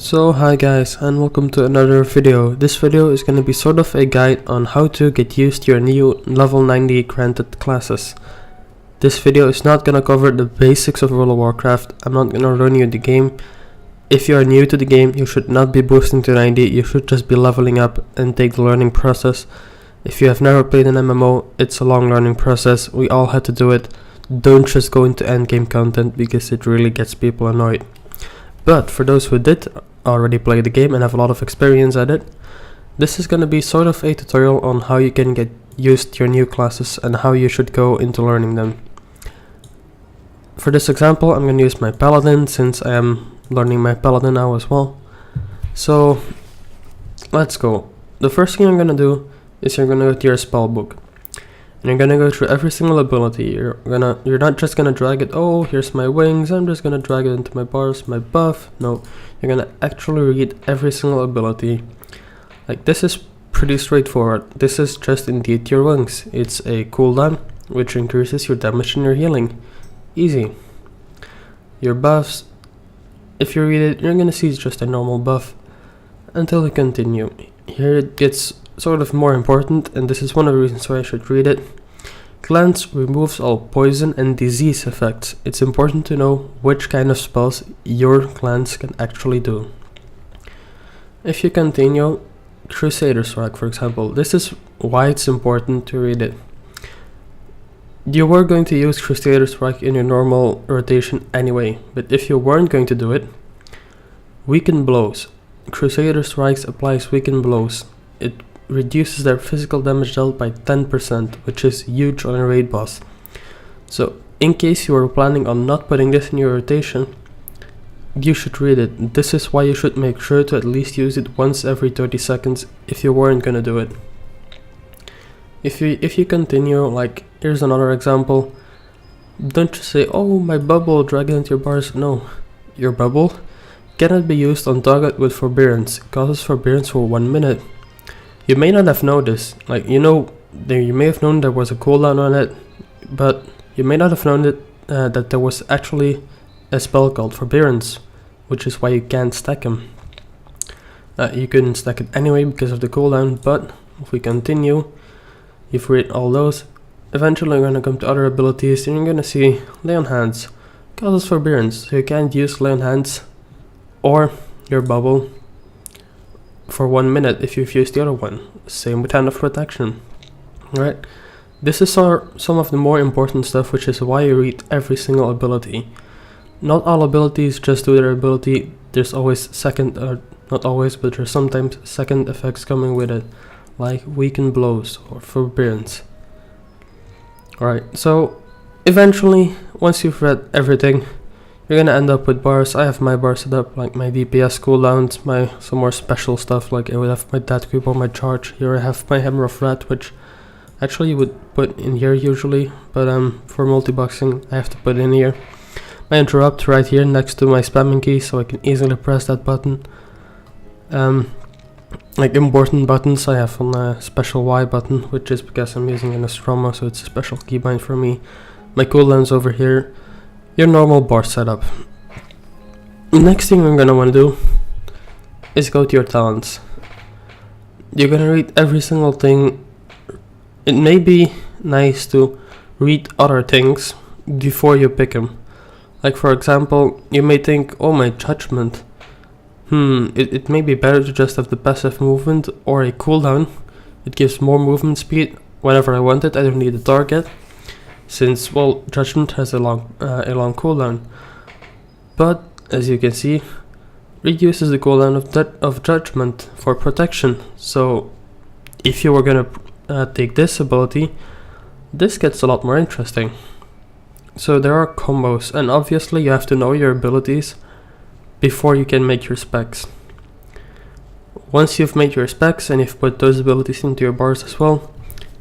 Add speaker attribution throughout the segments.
Speaker 1: So hi guys, and welcome to another video. This video is going to be sort of a guide on how to get used to your new level 90 granted classes. This video is not going to cover the basics of World of Warcraft. I'm not going to run you the game. If you are new to the game, you should not be boosting to 90, you should just be leveling up and take the learning process. If you have never played an MMO, it's a long learning process. We all had to do it. Don't just go into endgame content because it really gets people annoyed. But for those who did already play the game and have a lot of experience at it, this is going to be sort of a tutorial on how you can get used to your new classes and how you should go into learning them. For this example, I'm going to use my paladin since I am learning my paladin now as well. So let's go. The first thing I'm going to do is you're going to go to your spell book. And you're gonna go through every single ability. You're not just gonna drag it, oh here's my wings, I'm just gonna drag it into my bars, my buff. No, you're gonna actually read every single ability. Like, this is pretty straightforward. This is just indeed your wings. It's a cooldown which increases your damage and your healing. Easy. Your buffs, if you read it, you're gonna see it's just a normal buff until you continue. Here it gets sort of more important, and this is one of the reasons why I should read it. Cleanse removes all poison and disease effects. It's important to know which kind of spells your cleanse can actually do. If you continue, Crusader Strike for example, this is why it's important to read it. You were going to use Crusader Strike in your normal rotation anyway, but if you weren't going to do it, Weaken Blows. Crusader Strikes applies Weaken Blows. It reduces their physical damage dealt by 10%, which is huge on a raid boss. So in case you are planning on not putting this in your rotation, you should read it. This is why you should make sure to at least use it once every 30 seconds if you weren't gonna do it. If you continue, like here's another example, don't just say, oh my bubble, drag it into your bars. No, your bubble cannot be used on target with forbearance. It causes forbearance for 1 minute. You may not have noticed, like you may have known there was a cooldown on it, but you may not have known that there was actually a spell called Forbearance, which is why you can't stack them. You couldn't stack it anyway because of the cooldown, but if we continue, you've read all those, eventually you're going to come to other abilities and you're going to see Lay on Hands, causes Forbearance, so you can't use Lay on Hands or your bubble for 1 minute if you've used the other one. Same with Hand of Protection. Right? This is some of the more important stuff, which is why you read every single ability. Not all abilities just do their ability. There's always not always, but there's sometimes second effects coming with it, like Weaken Blows or Forbearance. Alright, so eventually, once you've read everything, you're gonna end up with bars. I have my bars set up, like my DPS cooldowns, some more special stuff, like I would have my Death Creep or my Charge. Here I have my Hammer of Red, which actually you would put in here usually, but for multi-boxing I have to put in here. My Interrupt right here next to my spamming key, so I can easily press that button. Like important buttons, I have on a special Y button, which is because I'm using an Nostromo, so it's a special keybind for me. My cooldowns over here. Your normal bar setup. Next thing we're gonna want to do is go to your talents. You're gonna read every single thing. It may be nice to read other things before you pick them. Like for example, you may think, oh my judgment. It may be better to just have the passive movement or a cooldown. It gives more movement speed whenever I want it. I don't need a target. Since, well, Judgment has a long cooldown, but as you can see, reduces the cooldown of Judgment for protection. So if you were gonna take this ability, this gets a lot more interesting. So there are combos, and obviously you have to know your abilities before you can make your specs. Once you've made your specs and you've put those abilities into your bars as well,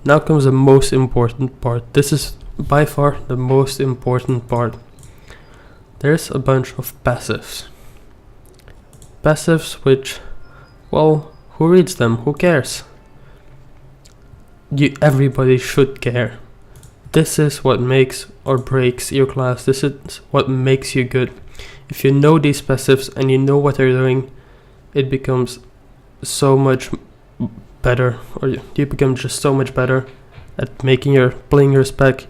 Speaker 1: now comes the most important part. This is by far the most important part. There's a bunch of passives. Passives which, well, who reads them? Who cares? Everybody should care. This is what makes or breaks your class. This is what makes you good. If you know these passives and you know what they're doing, it becomes so much better, or you become just so much better at playing your spec,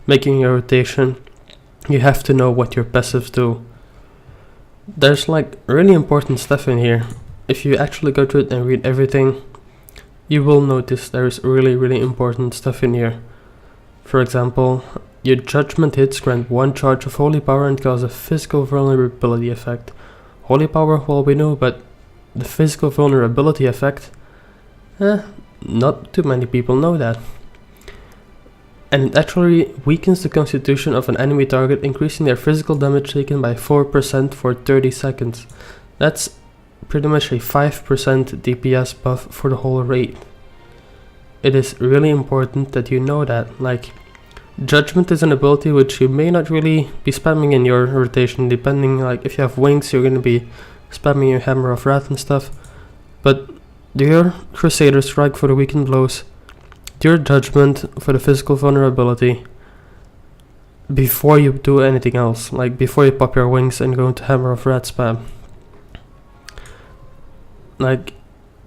Speaker 1: making your rotation. You have to know what your passives do. There's like really important stuff in here. If you actually go through it and read everything, you will notice there's really important stuff in here. For example, your judgment hits grant 1 charge of holy power and cause a physical vulnerability effect. Holy power, well, we know, but the physical vulnerability effect, not too many people know that. And it actually weakens the constitution of an enemy target, increasing their physical damage taken by 4% for 30 seconds. That's pretty much a 5% DPS buff for the whole raid. It is really important that you know that. Like, Judgment is an ability which you may not really be spamming in your rotation, depending, like, if you have wings, you're gonna be spamming your Hammer of Wrath and stuff. But do your Crusader Strike for the weakened blows, do your Judgment for the physical vulnerability, before you do anything else, like before you pop your wings and go into Hammer of Wrath spam. Like,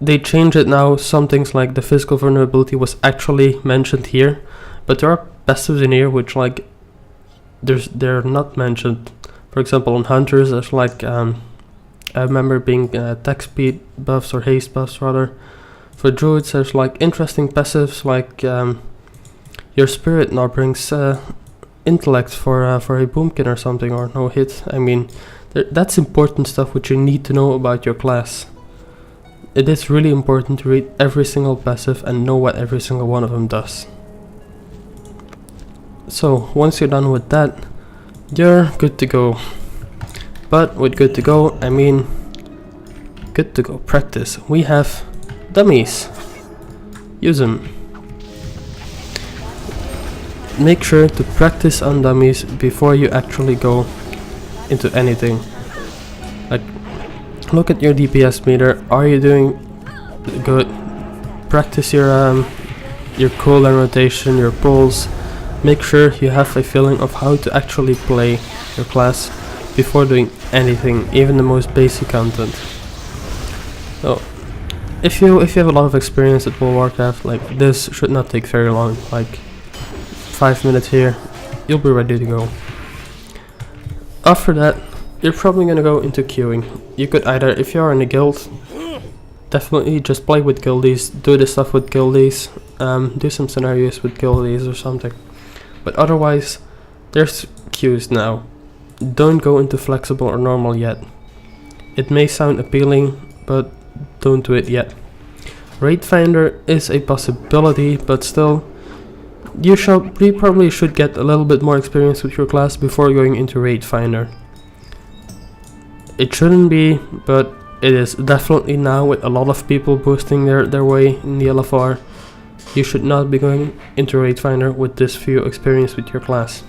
Speaker 1: they change it now. Some things like the physical vulnerability was actually mentioned here, but there are passives in here which, like, they're not mentioned. For example, on Hunters, there's like I remember being attack speed buffs, or haste buffs rather. For Druids, there's like interesting passives, like your Spirit now brings intellect for a boomkin or something, or no hit. I mean, that's important stuff which you need to know about your class. It is really important to read every single passive and know what every single one of them does. So once you're done with that, you're good to go. But with good to go, I mean good to go practice. We have dummies. Use them. Make sure to practice on dummies before you actually go into anything. Like, look at your DPS meter. Are you doing good? Practice your cooldown rotation, your pulls. Make sure you have a feeling of how to actually play your class before doing anything, even the most basic content. So, if you have a lot of experience at World of Warcraft, like, this should not take very long. Like 5 minutes here, you'll be ready to go. After that, you're probably gonna go into queuing. You could either, if you are in a guild, definitely just play with guildies, do the stuff with guildies, do some scenarios with guildies or something. But otherwise, there's queues now. Don't go into flexible or normal yet. It may sound appealing, but don't do it yet. Raid Finder is a possibility, but still, you probably should get a little bit more experience with your class before going into Raid Finder. It shouldn't be, but it is definitely now, with a lot of people boosting their way in the LFR. You should not be going into Raid Finder with this few experience with your class.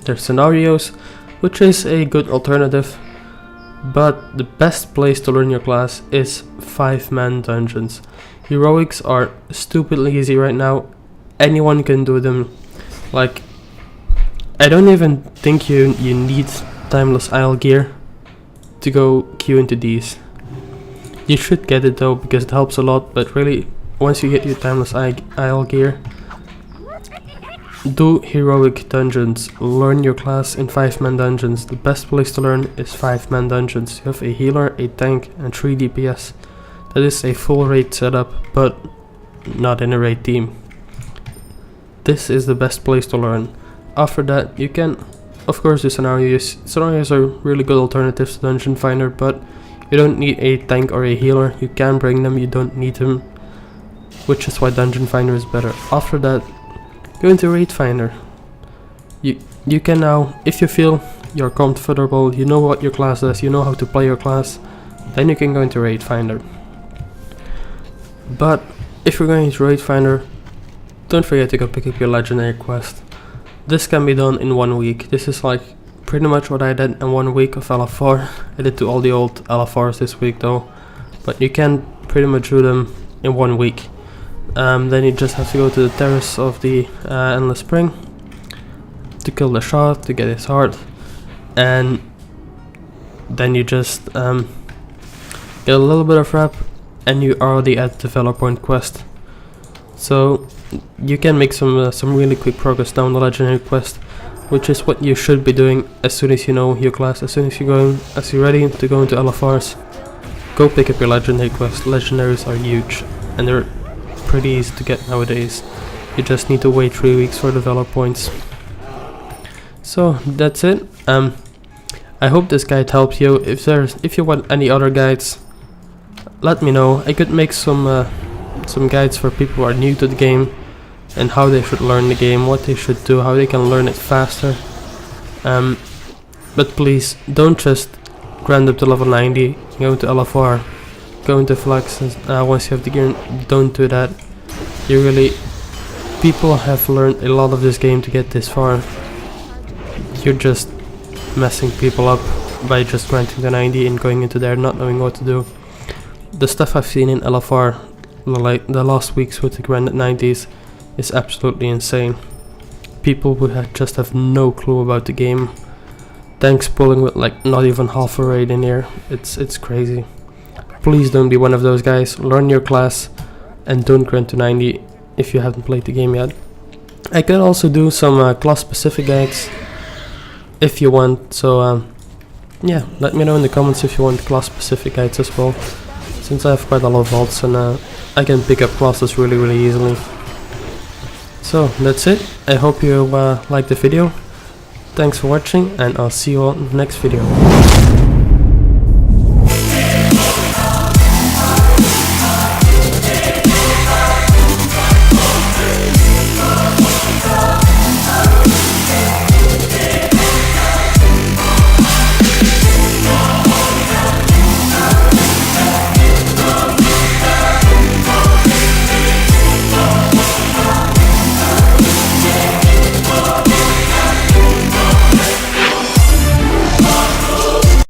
Speaker 1: There's scenarios, which is a good alternative, but the best place to learn your class is 5-man dungeons. Heroics are stupidly easy right now. Anyone can do them. Like, I don't even think you need Timeless Isle gear to go queue into these. You should get it though, because it helps a lot, but really, once you get your Timeless Isle gear, do heroic dungeons. Learn your class in 5-man dungeons. The best place to learn is 5-man dungeons. You have a healer, a tank, and 3 DPS. That is a full raid setup, but not in a raid team. This is the best place to learn. After that, you can, of course, do scenarios. Scenarios are really good alternatives to Dungeon Finder, but you don't need a tank or a healer. You can bring them, you don't need them, which is why Dungeon Finder is better. After that, go into Raid Finder. You can now, if you feel you're comfortable, you know what your class does, you know how to play your class, then you can go into Raid Finder. But if you're going into Raid Finder, don't forget to go pick up your legendary quest. This can be done in 1 week. This is like pretty much what I did in 1 week of LF4. I did do all the old LF4s this week though, but you can pretty much do them in 1 week. Then you just have to go to the Terrace of the Endless Spring to kill the shot, to get his heart, and then you just get a little bit of rep, and you already at developer point quest. So you can make some really quick progress down the legendary quest, which is what you should be doing as soon as you know your class. As soon as you're ready to go into LFRs, go pick up your legendary quest. Legendaries are huge, and they're pretty easy to get nowadays. You just need to wait 3 weeks for developer points. So that's it. I hope this guide helped you. If you want any other guides, let me know. I could make some guides for people who are new to the game and how they should learn the game, what they should do, how they can learn it faster. But please don't just grind up to level 90, go into LFR, go into flex once you have the gear. Don't do that. People have learned a lot of this game to get this far. You're just messing people up by just grinding to 90 and going into there not knowing what to do. The stuff I've seen in LFR, like the last weeks with the grinded 90s, is absolutely insane. People would just have no clue about the game. Tanks pulling with like not even half a raid in here. It's crazy. Please don't be one of those guys. Learn your class and don't grind to 90 if you haven't played the game yet. I can also do some class specific guides if you want, so yeah, let me know in the comments if you want class specific guides as well, since I have quite a lot of vaults and I can pick up classes really easily. So that's it. I hope you liked the video. Thanks for watching, and I'll see you all in the next video.